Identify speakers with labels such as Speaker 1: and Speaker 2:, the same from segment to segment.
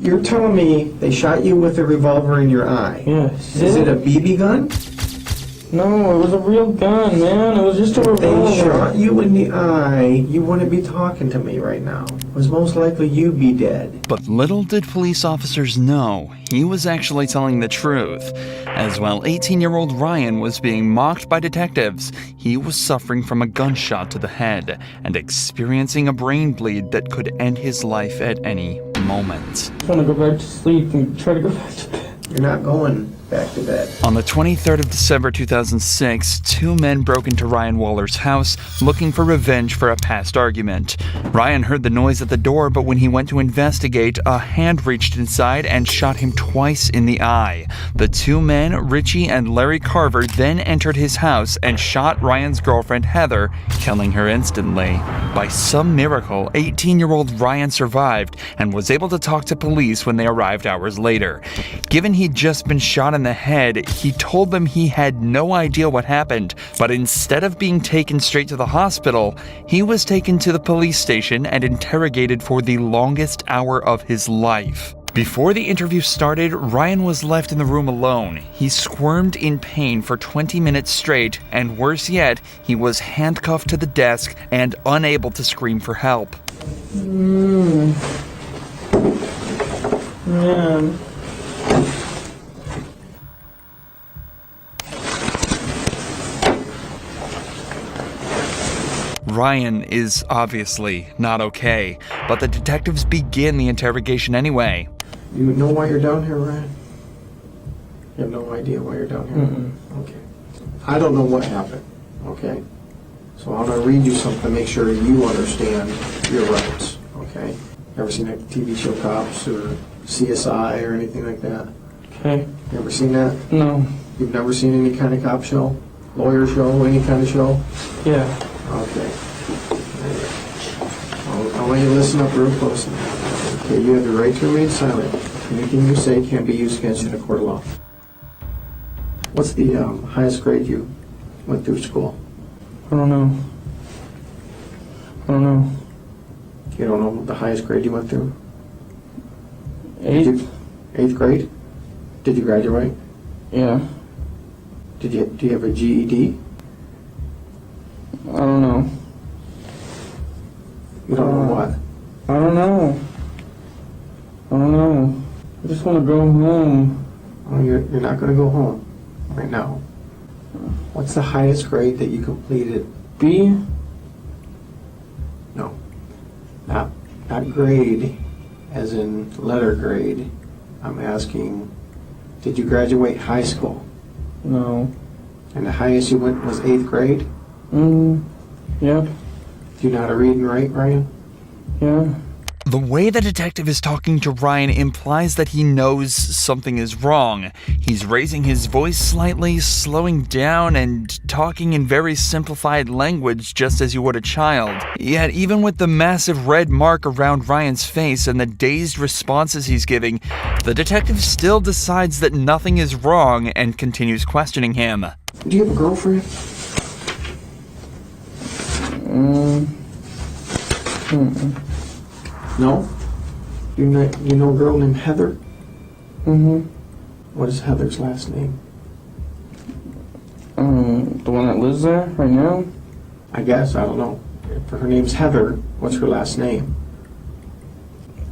Speaker 1: You're telling me they shot you with a revolver in your eye?
Speaker 2: Yes.
Speaker 1: Is it a BB gun?
Speaker 2: No, it was a real gun, man. It was just a revolver.
Speaker 1: They shot you in the eye. You wouldn't be talking to me right now. It was most likely you'd be dead.
Speaker 3: But little did police officers know, he was actually telling the truth. As while 18-year-old Ryan was being mocked by detectives, he was suffering from a gunshot to the head and experiencing a brain bleed that could end his life at any moment.
Speaker 2: I want to go back to sleep and try to go back to bed.
Speaker 1: You're not going back to bed.
Speaker 3: On the 23rd of December 2006, two men broke into Ryan Waller's house looking for revenge for a past argument. Ryan heard the noise at the door, but when he went to investigate, a hand reached inside and shot him twice in the eye. The two men, Richie and Larry Carver, then entered his house and shot Ryan's girlfriend Heather, killing her instantly. By some miracle, 18-year-old Ryan survived and was able to talk to police when they arrived hours later. Given he'd just been shot in the head, he told them he had no idea what happened, but instead of being taken straight to the hospital, he was taken to the police station and interrogated for the longest hour of his life. Before the interview started, Ryan was left in the room alone. He squirmed in pain for 20 minutes straight, and worse yet, he was handcuffed to the desk and unable to scream for help.
Speaker 2: Man.
Speaker 3: Ryan is obviously not okay, but the detectives begin the interrogation anyway.
Speaker 1: You know why you're down here, Ryan? You have no idea why you're down here? Okay. I don't know what happened, okay? So I'm going to read you something to make sure you understand your rights, okay? Ever seen that TV show Cops or CSI or anything like that?
Speaker 2: Okay.
Speaker 1: You ever seen that?
Speaker 2: No.
Speaker 1: You've never seen any kind of cop show? Lawyer show? Any kind of show?
Speaker 2: Yeah.
Speaker 1: Okay. I want you to listen up real close now. Okay, you have the right to remain silent. Anything you say can be used against you in a court of law. What's the highest grade you went through school?
Speaker 2: I don't know.
Speaker 1: You don't know the highest grade you went through?
Speaker 2: 8th?
Speaker 1: Eighth grade? Did you graduate?
Speaker 2: Yeah.
Speaker 1: Do you have a GED?
Speaker 2: I don't know.
Speaker 1: You don't know what?
Speaker 2: I don't know. I just want to go home.
Speaker 1: Oh, you're not going to go home right now. What's the highest grade that you completed?
Speaker 2: B?
Speaker 1: No. Not grade as in letter grade. I'm asking, did you graduate high school?
Speaker 2: No.
Speaker 1: And the highest you went was 8th grade?
Speaker 2: Yep.
Speaker 1: Do you know how to read and write, Ryan?
Speaker 2: Yeah.
Speaker 3: The way the detective is talking to Ryan implies that he knows something is wrong. He's raising his voice slightly, slowing down, and talking in very simplified language just as you would a child. Yet even with the massive red mark around Ryan's face and the dazed responses he's giving, the detective still decides that nothing is wrong and continues questioning him.
Speaker 1: Do you have a girlfriend? No? You know a girl named Heather? What is Heather's last name?
Speaker 2: The one that lives there right now?
Speaker 1: I guess, I don't know. If her name's Heather, what's her last name?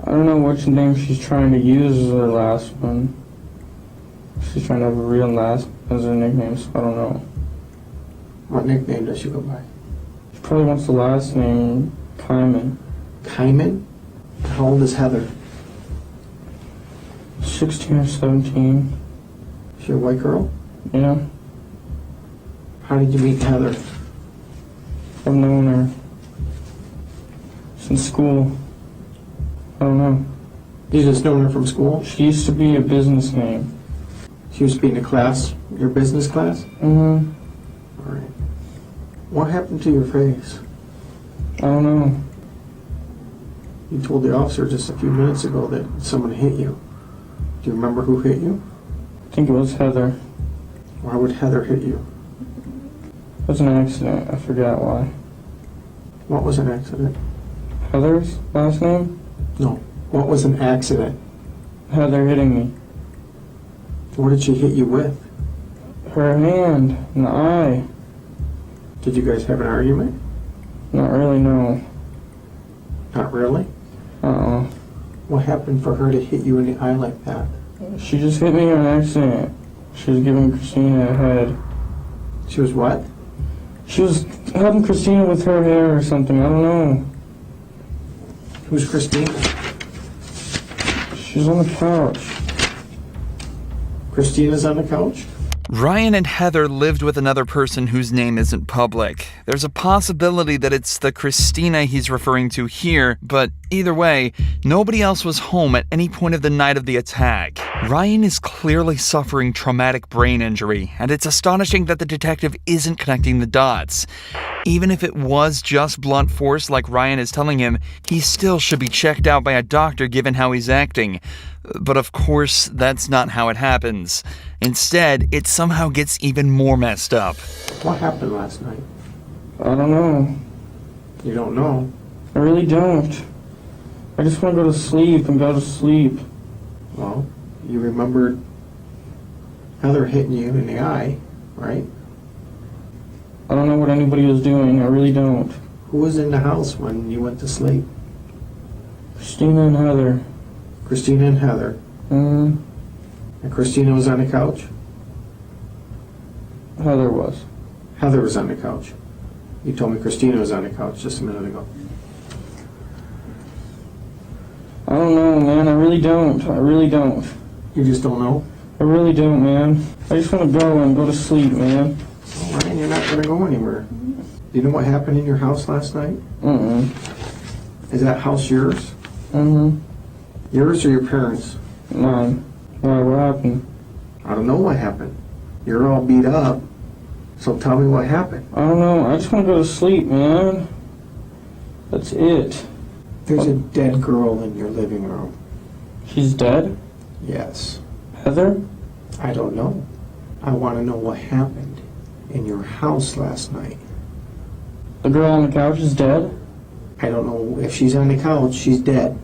Speaker 2: I don't know which name she's trying to use as her last one. She's trying to have a real last as her nickname, so I don't know.
Speaker 1: What nickname does she go by?
Speaker 2: She probably wants the last name, Kyman.
Speaker 1: Kyman? How old is Heather?
Speaker 2: 16 or 17.
Speaker 1: Is she a white girl?
Speaker 2: Yeah.
Speaker 1: How did you meet Heather?
Speaker 2: I've known her since school. I don't know.
Speaker 1: You just known her from school?
Speaker 2: She used to be a business name.
Speaker 1: She used to be in a class, your business class? All right. What happened to your face?
Speaker 2: I don't know.
Speaker 1: You told the officer just a few minutes ago that someone hit you. Do you remember who hit you?
Speaker 2: I think it was Heather.
Speaker 1: Why would Heather hit you?
Speaker 2: It was an accident. I forgot why.
Speaker 1: What was an accident?
Speaker 2: Heather's last name?
Speaker 1: No. What was an accident?
Speaker 2: Heather hitting me.
Speaker 1: What did she hit you with?
Speaker 2: Her hand in the eye.
Speaker 1: Did you guys have an argument?
Speaker 2: Not really, no.
Speaker 1: Not really?
Speaker 2: Uh-uh.
Speaker 1: What happened for her to hit you in the eye like that?
Speaker 2: She just hit me on accident. She was giving Christina a head.
Speaker 1: She was what?
Speaker 2: She was helping Christina with her hair or something. I don't know.
Speaker 1: Who's Christina?
Speaker 2: She's on the couch.
Speaker 1: Christina's on the couch?
Speaker 3: Ryan and Heather lived with another person whose name isn't public. There's a possibility that it's the Christina he's referring to here, but either way, nobody else was home at any point of the night of the attack. Ryan is clearly suffering traumatic brain injury, and it's astonishing that the detective isn't connecting the dots. Even if it was just blunt force like Ryan is telling him, he still should be checked out by a doctor given how he's acting. But of course, that's not how it happens. Instead, it somehow gets even more messed up.
Speaker 1: What happened last night?
Speaker 2: I don't know.
Speaker 1: You don't know.
Speaker 2: I really don't. I just want to go to sleep and go to sleep.
Speaker 1: Well, you remembered Heather hitting you in the eye, right?
Speaker 2: I don't know what anybody was doing. I really don't.
Speaker 1: Who was in the house when you went to sleep?
Speaker 2: Christina and Heather.
Speaker 1: Christina and Heather.
Speaker 2: Mm-hmm.
Speaker 1: And Christina was on the couch?
Speaker 2: Heather was.
Speaker 1: Heather was on the couch. You told me Christina was on the couch just a minute ago.
Speaker 2: I don't know, man. I really don't. I really don't.
Speaker 1: You just don't know?
Speaker 2: I really don't, man. I just want to go and go to sleep, man.
Speaker 1: Oh, Ryan, you're not going to go anywhere. Do you know what happened in your house last night?
Speaker 2: Mm-mm.
Speaker 1: Is that house yours?
Speaker 2: Mm-hmm.
Speaker 1: Yours or your parents'?
Speaker 2: Mine. Why? What happened?
Speaker 1: I don't know what happened. You're all beat up, so tell me what happened.
Speaker 2: I don't know. I just want to go to sleep, man. That's it.
Speaker 1: There's a dead girl in your living room.
Speaker 2: She's dead?
Speaker 1: Yes.
Speaker 2: Heather?
Speaker 1: I don't know. I want to know what happened in your house last night.
Speaker 2: The girl on the couch is dead?
Speaker 1: I don't know if she's on the couch. She's dead.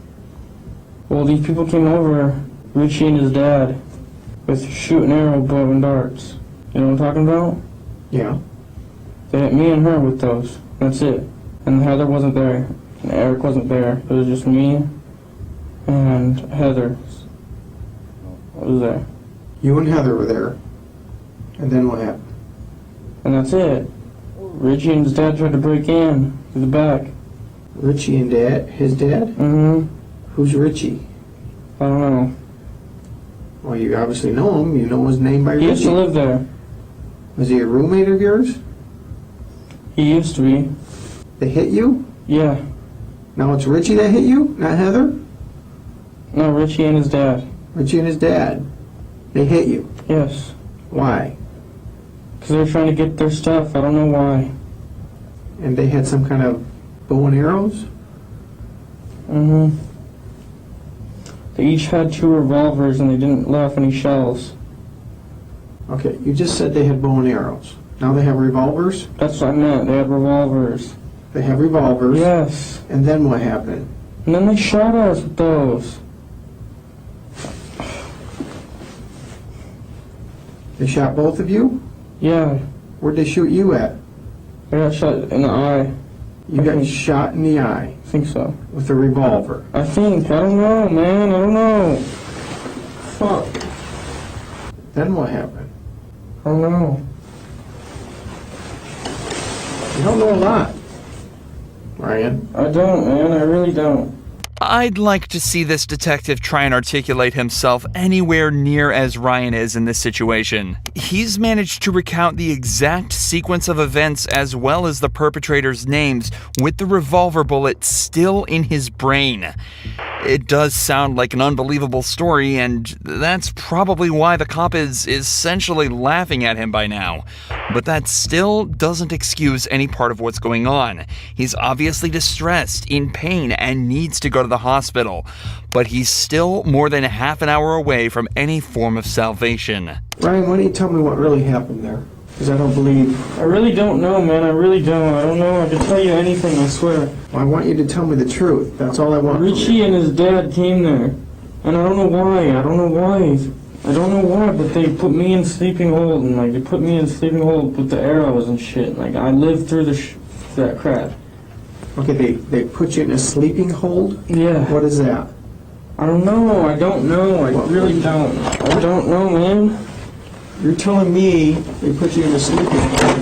Speaker 2: Well, these people came over, Richie and his dad, with shoot and arrow, bow and darts. You know what I'm talking about?
Speaker 1: Yeah.
Speaker 2: They hit me and her with those. That's it. And Heather wasn't there. And Eric wasn't there. It was just me and Heather. I was there.
Speaker 1: You and Heather were there. And then what happened?
Speaker 2: And that's it. Richie and his dad tried to break in through the back.
Speaker 1: Richie and Dad? His dad?
Speaker 2: Mm-hmm.
Speaker 1: Who's Richie?
Speaker 2: I don't know.
Speaker 1: Well, you obviously know him. You know his name by
Speaker 2: He used to
Speaker 1: Richie.
Speaker 2: live there.
Speaker 1: Was he a roommate of yours?
Speaker 2: He used to be.
Speaker 1: They hit you?
Speaker 2: Yeah.
Speaker 1: Now it's Richie that hit you, not Heather?
Speaker 2: No, Richie and his dad.
Speaker 1: Richie and his dad. They hit you.
Speaker 2: Yes.
Speaker 1: Why?
Speaker 2: Because they were trying to get their stuff. I don't know why.
Speaker 1: And they had some kind of bow and arrows?
Speaker 2: Mm-hmm. They each had 2 revolvers and they didn't let off any shells.
Speaker 1: Okay, you just said they had bow and arrows. Now they have revolvers?
Speaker 2: That's what I meant. They had revolvers.
Speaker 1: They have revolvers.
Speaker 2: Yes.
Speaker 1: And then what happened?
Speaker 2: And then they shot us with those.
Speaker 1: They shot both of you?
Speaker 2: Yeah.
Speaker 1: Where'd they shoot you at?
Speaker 2: I got shot in the eye.
Speaker 1: You got shot in the eye
Speaker 2: I think so.
Speaker 1: with a revolver.
Speaker 2: I think. I don't know, man. I don't know. Fuck.
Speaker 1: Then what happened?
Speaker 2: I don't know.
Speaker 1: You don't know a lot, Ryan.
Speaker 2: I don't, man. I really don't.
Speaker 3: I'd like to see this detective try and articulate himself anywhere near as Ryan is in this situation. He's managed to recount the exact sequence of events as well as the perpetrator's names with the revolver bullet still in his brain. It does sound like an unbelievable story, and that's probably why the cop is essentially laughing at him by now. But that still doesn't excuse any part of what's going on. He's obviously distressed, in pain, and needs to go to the hospital. But he's still more than half an hour away from any form of salvation.
Speaker 1: Ryan, why don't you tell me what really happened there? Because I don't believe.
Speaker 2: I really don't know, man. I really don't. I don't know. I can tell you anything, I swear.
Speaker 1: Well, I want you to tell me the truth. That's all I want. from you.
Speaker 2: Richie and his dad came there. And I don't know why. I don't know why, but they put me in sleeping hold, and like they put me in sleeping hold with the arrows and shit. Like I lived through that crap.
Speaker 1: Okay, they put you in a sleeping hold?
Speaker 2: Yeah.
Speaker 1: What is that?
Speaker 2: I don't know. I really don't. I don't know, man.
Speaker 1: You're telling me they put you in a sleeping hold.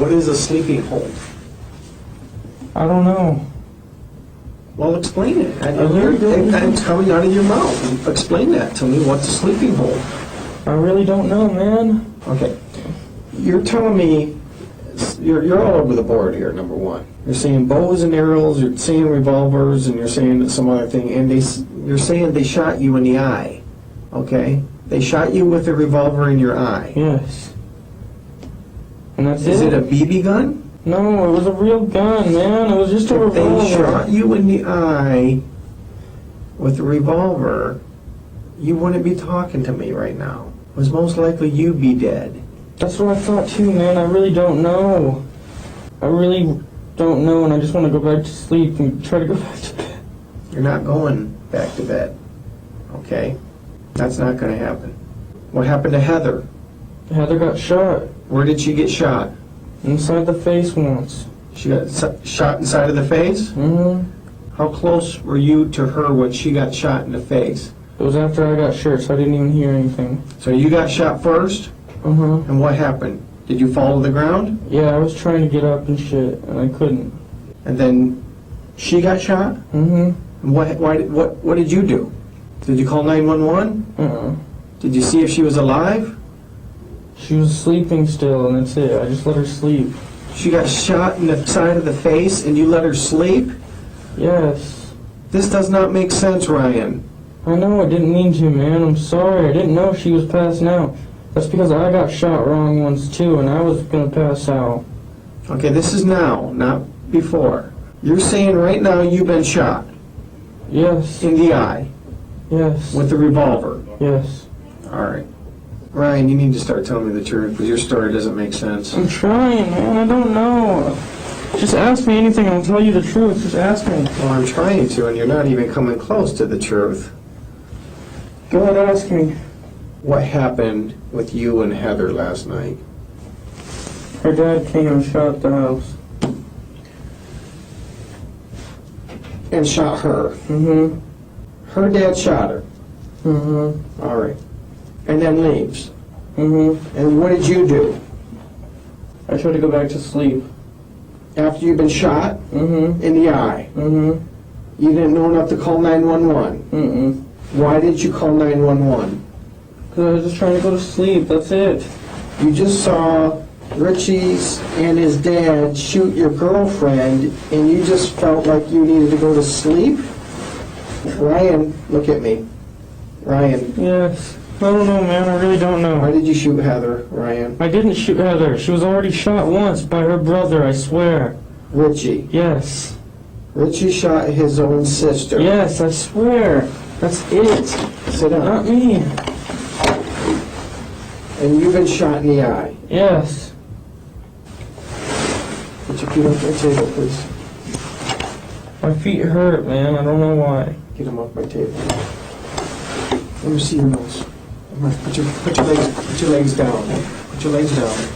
Speaker 1: What is a sleeping hold?
Speaker 2: I don't know.
Speaker 1: Well, explain it.
Speaker 2: I really don't know.
Speaker 1: It's coming out of your mouth. Explain that to me. What's a sleeping hold?
Speaker 2: I really don't know, man.
Speaker 1: Okay. You're telling me you're all over the board here, number one. You're saying bows and arrows, you're saying revolvers, and you're saying some other thing, and you're saying they shot you in the eye. Okay? They shot you with a revolver in your eye.
Speaker 2: Yes. And that's
Speaker 1: Is it a BB gun?
Speaker 2: No, it was a real gun, man. It was just a
Speaker 1: If
Speaker 2: revolver.
Speaker 1: they shot you in the eye with a revolver, you wouldn't be talking to me right now. It was most likely you'd be dead.
Speaker 2: That's what I thought too, man. I really don't know. I really don't know, and I just want to go back to sleep and try to go back to bed.
Speaker 1: You're not going back to bed. Okay? That's not going to happen. What happened to Heather?
Speaker 2: Heather got shot
Speaker 1: Where did she get shot?
Speaker 2: inside the face once.
Speaker 1: She got shot inside of the face?
Speaker 2: Mm-hmm.
Speaker 1: How close were you to her when she got shot in the face?
Speaker 2: It was after I got shot, so I didn't even hear anything.
Speaker 1: So you got shot first,
Speaker 2: Uh-huh.
Speaker 1: and what happened? Did you fall to the ground?
Speaker 2: Yeah, I was trying to get up and shit, and I couldn't.
Speaker 1: And then she got shot?
Speaker 2: Mm-hmm.
Speaker 1: And what did you do? Did you call 911?
Speaker 2: Uh-uh.
Speaker 1: Did you see if she was alive?
Speaker 2: She was sleeping still, and that's it. I just let her sleep.
Speaker 1: She got shot in the side of the face and you let her sleep?
Speaker 2: Yes.
Speaker 1: This does not make sense, Ryan.
Speaker 2: I know, I didn't mean to, man. I'm sorry. I didn't know she was passing out. That's because I got shot wrong once, too, and I was gonna pass out.
Speaker 1: Okay, this is now, not before. You're saying right now you've been shot
Speaker 2: Yes.
Speaker 1: in the eye
Speaker 2: Yes.
Speaker 1: with a revolver.
Speaker 2: Yes.
Speaker 1: All right. Ryan, you need to start telling me the truth because your story doesn't make sense.
Speaker 2: I'm trying, man. I don't know. Just ask me anything and I'll tell you the truth. Just ask me.
Speaker 1: Well, I'm trying to, and you're not even coming close to the truth.
Speaker 2: Go ahead, ask me.
Speaker 1: What happened with you and Heather last night?
Speaker 2: Her dad came and shot the house.
Speaker 1: And shot her.
Speaker 2: Mm-hmm.
Speaker 1: Her dad shot her.
Speaker 2: Mm-hmm.
Speaker 1: All right. And then leaves.
Speaker 2: Mm-hmm.
Speaker 1: And what did you do?
Speaker 2: I tried to go back to sleep.
Speaker 1: After you've been shot
Speaker 2: Mm-hmm.
Speaker 1: in the eye,
Speaker 2: Mm-hmm.
Speaker 1: you didn't know enough to call 911.
Speaker 2: Mm-mm.
Speaker 1: Why did you call 911?
Speaker 2: Because I was just trying to go to sleep. That's it.
Speaker 1: You just saw Richie's and his dad shoot your girlfriend, and you just felt like you needed to go to sleep? Ryan, look at me. Ryan,
Speaker 2: Yes. I don't know, man. I really don't
Speaker 1: why
Speaker 2: know.
Speaker 1: did you shoot Heather, Ryan?
Speaker 2: I didn't shoot Heather. She was already shot once by her brother, I swear.
Speaker 1: Richie.
Speaker 2: Yes.
Speaker 1: Richie shot his own sister.
Speaker 2: Yes, I swear. That's it.
Speaker 1: Sit down.
Speaker 2: Not me.
Speaker 1: And you've been shot in the eye.
Speaker 2: Yes.
Speaker 1: Put your feet off my table, please.
Speaker 2: My feet hurt, man. I don't know why.
Speaker 1: Get them off my table. Let me see your nose. Come on, put your legs down. Put your legs down.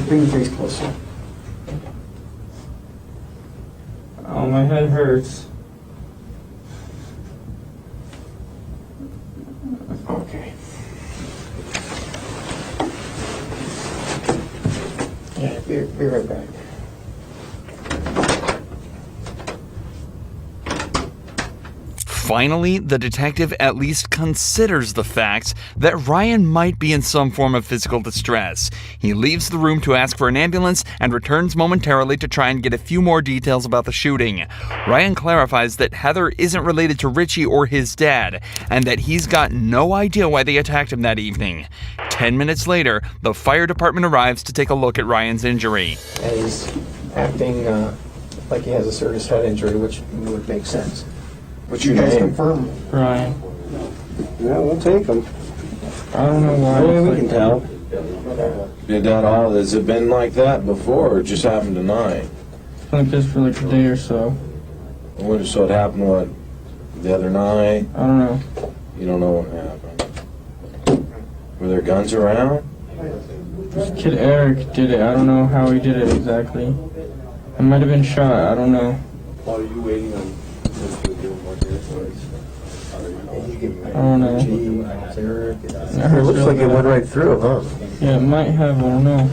Speaker 1: Bring your face closer.
Speaker 2: Oh, my head hurts.
Speaker 1: Okay. Yeah, be right back.
Speaker 3: Finally, the detective at least considers the fact that Ryan might be in some form of physical distress. He leaves the room to ask for an ambulance and returns momentarily to try and get a few more details about the shooting. Ryan clarifies that Heather isn't related to Richie or his dad, and that he's got no idea why they attacked him that evening. 10 minutes later, the fire department arrives to take a look at Ryan's injury.
Speaker 1: And he's acting like he has a serious head injury, which would make sense.
Speaker 4: What's
Speaker 1: You
Speaker 4: your
Speaker 1: guys
Speaker 4: name?
Speaker 1: confirm.
Speaker 2: Ryan.
Speaker 4: Yeah, we'll take them.
Speaker 2: I don't know why.
Speaker 4: Yeah, we can tell. Did that all? Has it been like that before, or it just happened tonight?
Speaker 2: It's been like this for like a day or so.
Speaker 4: So it happened what? The other night,
Speaker 2: I don't know.
Speaker 4: you don't know what happened. Were there guns around?
Speaker 2: This kid Eric did it. I don't know how he did it exactly. I might have been shot. I don't know.
Speaker 5: Are you waiting on this to do more
Speaker 2: I don't know.
Speaker 6: It looks like it went right through, huh?
Speaker 2: Yeah, it might have. I don't know.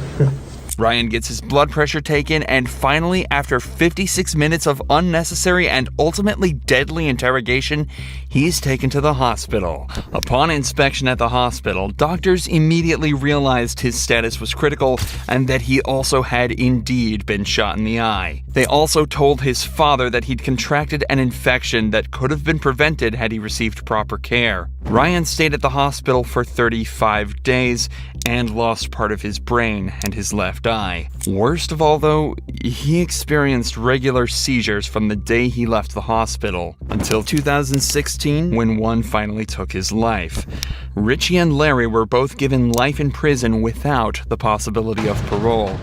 Speaker 3: Ryan gets his blood pressure taken, and finally, after 56 minutes of unnecessary and ultimately deadly interrogation, he's taken to the hospital. Upon inspection at the hospital, doctors immediately realized his status was critical and that he also had indeed been shot in the eye. They also told his father that he'd contracted an infection that could have been prevented had he received proper care. Ryan stayed at the hospital for 35 days and lost part of his brain and his left eye. Worst of all, though, he experienced regular seizures from the day he left the hospital until 2016, when one finally took his life. Richie and Larry were both given life in prison without the possibility of parole.